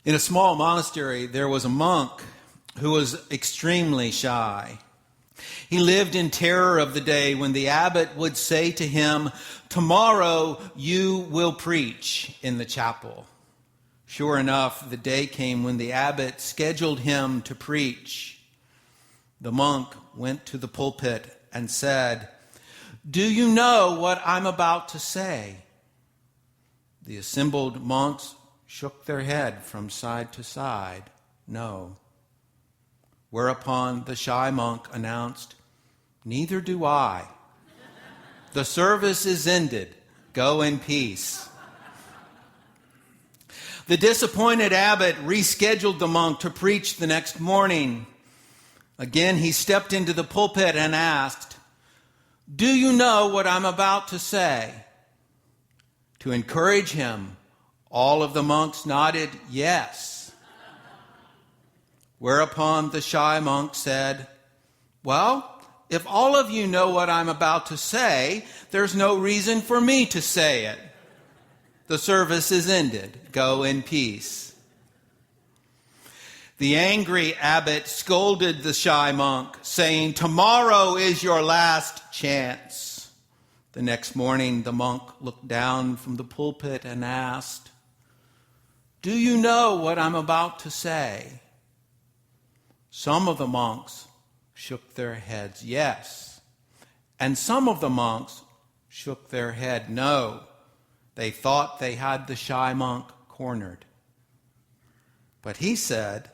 In a small monastery, there was a monk who was extremely shy. He lived in terror of the day when the abbot would say to him, "Tomorrow you will preach in the chapel." Sure enough, the day came when the abbot scheduled him to preach. The monk went to the pulpit and said, "Do you know what I'm about to say?" The assembled monks shook their head from side to side, "No." Whereupon the shy monk announced, "Neither do I. The service is ended. Go in peace." The disappointed abbot rescheduled the monk to preach the next morning. Again, he stepped into the pulpit and asked, "Do you know what I'm about to say?" To encourage him, all of the monks nodded yes. Whereupon the shy monk said, "Well, if all of you know what I'm about to say, there's no reason for me to say it. The service is ended. Go in peace." The angry abbot scolded the shy monk, saying, "Tomorrow is your last chance." The next morning, the monk looked down from the pulpit and asked, "Do you know what I'm about to say?" Some of the monks shook their heads yes, and some of the monks shook their head no. They thought they had the shy monk cornered. But he said,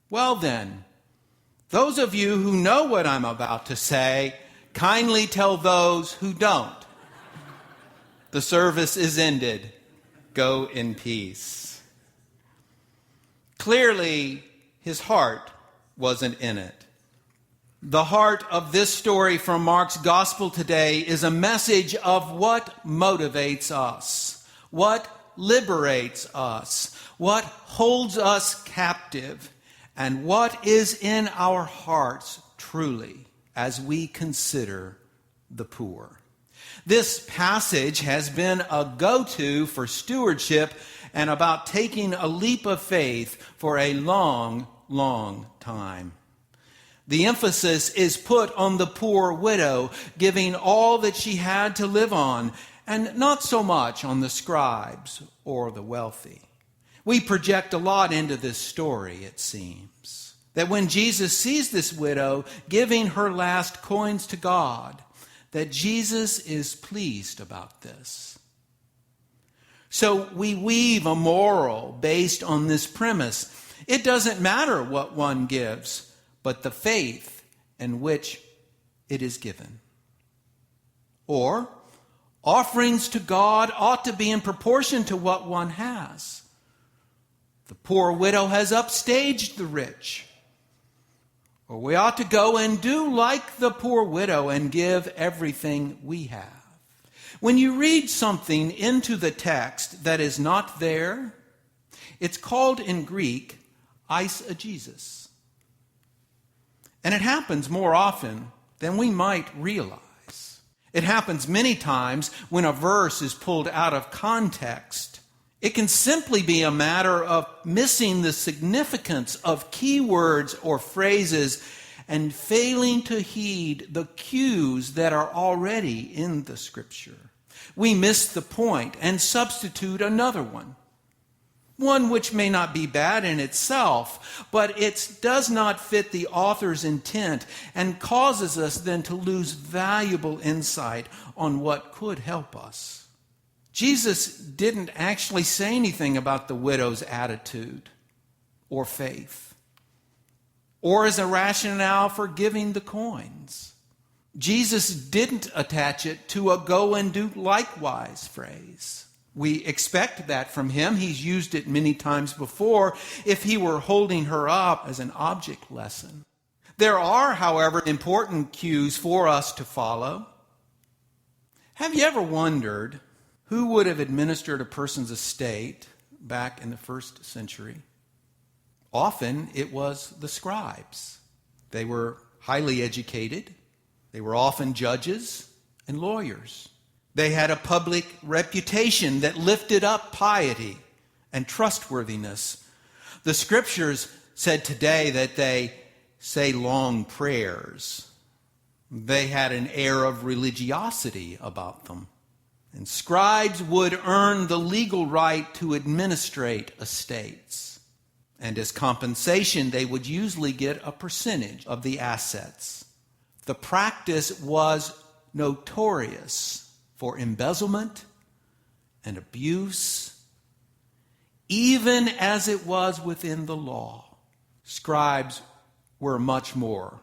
"Well then, those of you who know what I'm about to say, kindly tell those who don't. The service is ended. Go in peace." Clearly, his heart wasn't in it. The heart of this story from Mark's gospel today is a message of what motivates us, what liberates us, what holds us captive, and what is in our hearts truly as we consider the poor. This passage has been a go-to for stewardship and about taking a leap of faith for a long, long time. The emphasis is put on the poor widow, giving all that she had to live on, and not so much on the scribes or the wealthy. We project a lot into this story, it seems. That when Jesus sees this widow giving her last coins to God, that Jesus is pleased about this. So we weave a moral based on this premise. It doesn't matter what one gives, but the faith in which it is given. Or, offerings to God ought to be in proportion to what one has. The poor widow has upstaged the rich. Or we ought to go and do like the poor widow and give everything we have. When you read something into the text that is not there, it's called in Greek eisegesis. And it happens more often than we might realize. It happens many times when a verse is pulled out of context. It can simply be a matter of missing the significance of key words or phrases and failing to heed the cues that are already in the Scripture. We miss the point and substitute another one which may not be bad in itself, but it does not fit the author's intent and causes us then to lose valuable insight on what could help us. Jesus didn't actually say anything about the widow's attitude or faith, or as a rationale for giving the coins. Jesus didn't attach it to a "go and do likewise" phrase. We expect that from him. He's used it many times before if he were holding her up as an object lesson. There are, however, important cues for us to follow. Have you ever wondered who would have administered a person's estate back in the first century? Often it was the scribes. They were highly educated. They were often judges and lawyers. They had a public reputation that lifted up piety and trustworthiness The scriptures said today that they say long prayers. They had an air of religiosity about them. And scribes would earn the legal right to administrate estates. And as compensation, they would usually get a percentage of the assets. The practice was notorious for embezzlement and abuse, even as it was within the law. Scribes were much more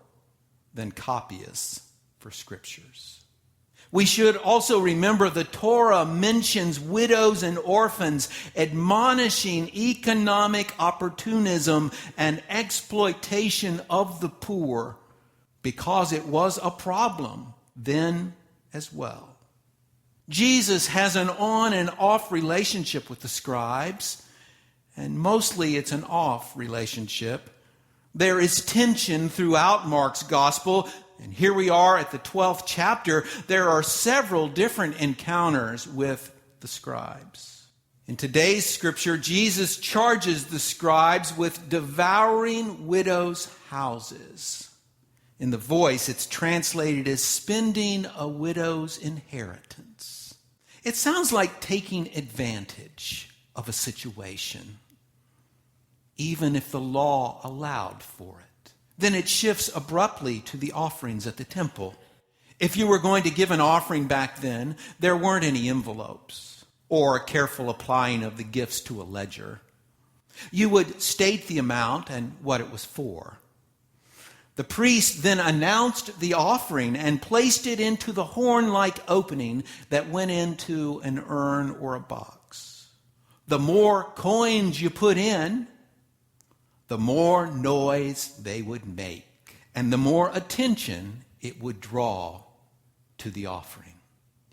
than copyists for scriptures. We should also remember the Torah mentions widows and orphans, admonishing economic opportunism and exploitation of the poor, because it was a problem then as well. Jesus has an on and off relationship with the scribes, and mostly it's an off relationship. There is tension throughout Mark's gospel, and here we are at the 12th chapter. There are several different encounters with the scribes. In today's scripture, Jesus charges the scribes with devouring widows' houses. In the Voice, it's translated as spending a widow's inheritance. It sounds like taking advantage of a situation, even if the law allowed for it. Then it shifts abruptly to the offerings at the temple. If you were going to give an offering back then, there weren't any envelopes or a careful applying of the gifts to a ledger. You would state the amount and what it was for. The priest then announced the offering and placed it into the horn-like opening that went into an urn or a box. The more coins you put in, the more noise they would make, and the more attention it would draw to the offering.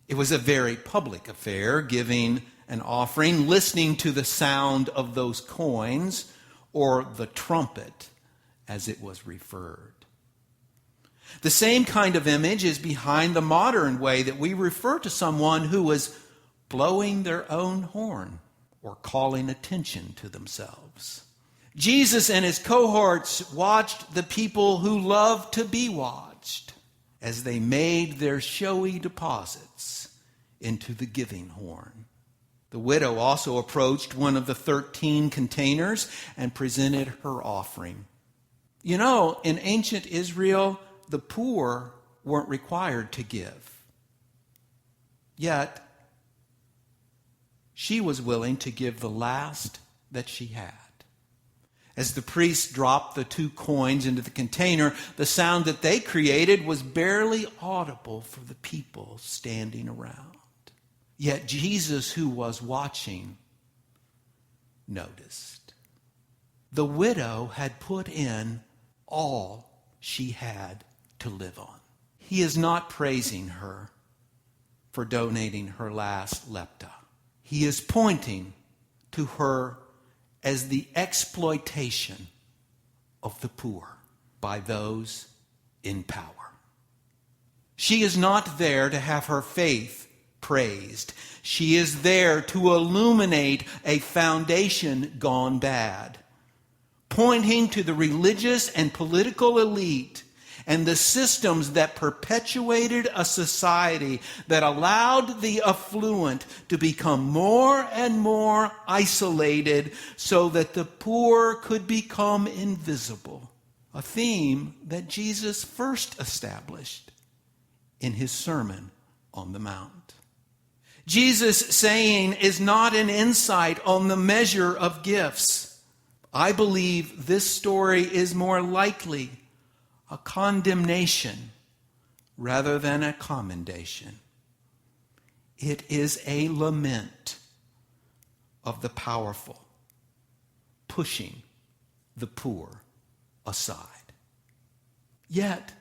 It was a very public affair, giving an offering, listening to the sound of those coins, or the trumpet, as it was referred. The same kind of image is behind the modern way that we refer to someone who was blowing their own horn or calling attention to themselves. Jesus and his cohorts watched the people who loved to be watched as they made their showy deposits into the giving horn. The widow also approached one of the 13 containers and presented her offering. You know, in ancient Israel, the poor weren't required to give. Yet, she was willing to give the last that she had. As the priest dropped the 2 coins into the container, the sound that they created was barely audible for the people standing around. Yet Jesus, who was watching, noticed. The widow had put in all she had to live on. He is not praising her for donating her last lepta. He is pointing to her as the exploitation of the poor by those in power. She is not there to have her faith praised. She is there to illuminate a foundation gone bad, pointing to the religious and political elite and the systems that perpetuated a society that allowed the affluent to become more and more isolated so that the poor could become invisible. A theme that Jesus first established in his Sermon on the Mount. Jesus' saying is not an insight on the measure of gifts. I believe this story is more likely a condemnation rather than a commendation. It is a lament of the powerful pushing the poor aside. Yet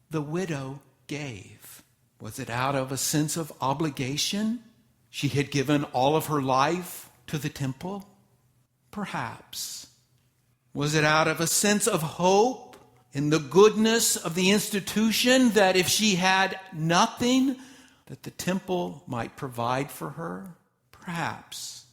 the widow gave. Was it out of a sense of obligation? She had given all of her life to the temple? Perhaps. Was it out of a sense of hope in the goodness of the institution, that if she had nothing, that the temple might provide for her? Perhaps.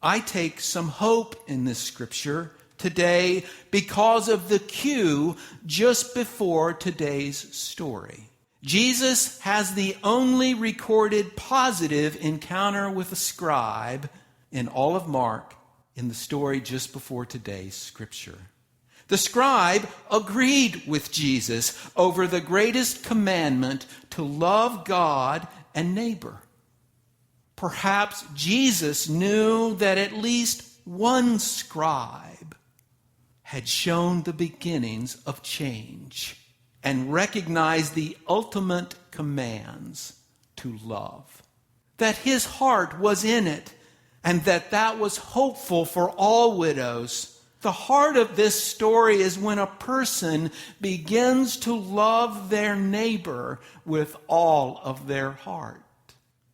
I take some hope in this scripture today because of the cue just before today's story. Jesus has the only recorded positive encounter with a scribe in all of Mark in the story just before today's scripture. The scribe agreed with Jesus over the greatest commandment to love God and neighbor. Perhaps Jesus knew that at least one scribe had shown the beginnings of change and recognized the ultimate commands to love. That his heart was in it, and that was hopeful for all widows. The heart of this story is when a person begins to love their neighbor with all of their heart.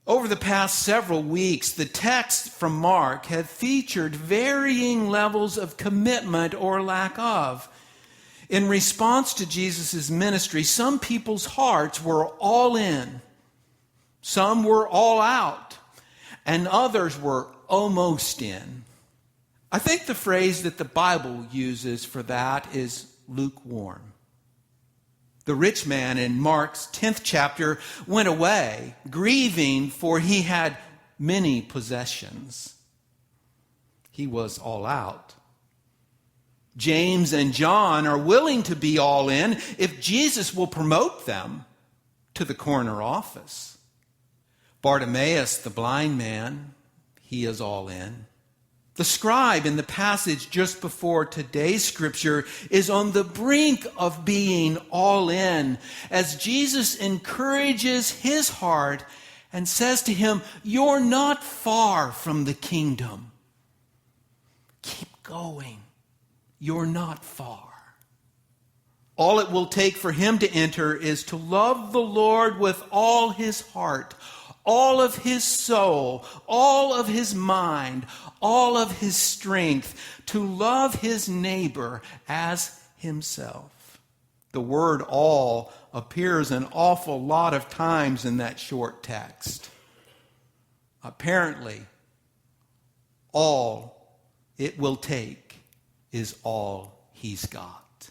Over the past several weeks, the texts from Mark have featured varying levels of commitment or lack of. In response to Jesus' ministry, some people's hearts were all in, some were all out, and others were almost in. I think the phrase that the Bible uses for that is lukewarm. The rich man in Mark's 10th chapter went away, grieving, for he had many possessions. He was all out. James and John are willing to be all in if Jesus will promote them to the corner office. Bartimaeus, the blind man, he is all in. The scribe in the passage just before today's scripture is on the brink of being all in as Jesus encourages his heart and says to him, "You're not far from the kingdom. Keep going. You're not far." All it will take for him to enter is to love the Lord with all his heart, all of his soul, all of his mind, all of his strength, to love his neighbor as himself. The word all appears an awful lot of times in that short text. Apparently, all it will take is all he's got.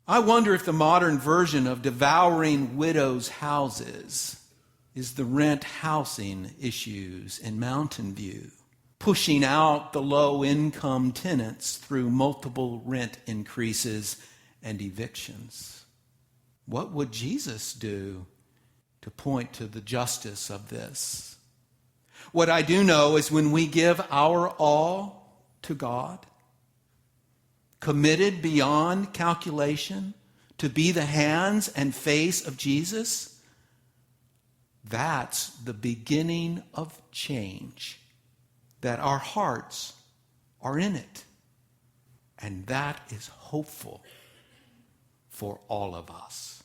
I wonder if the modern version of devouring widows' houses is the rent housing issues in Mountain View, pushing out the low-income tenants through multiple rent increases and evictions. What would Jesus do to point to the justice of this? What I do know is when we give our all to God, committed beyond calculation to be the hands and face of Jesus, that's the beginning of change, that our hearts are in it. And that is hopeful for all of us.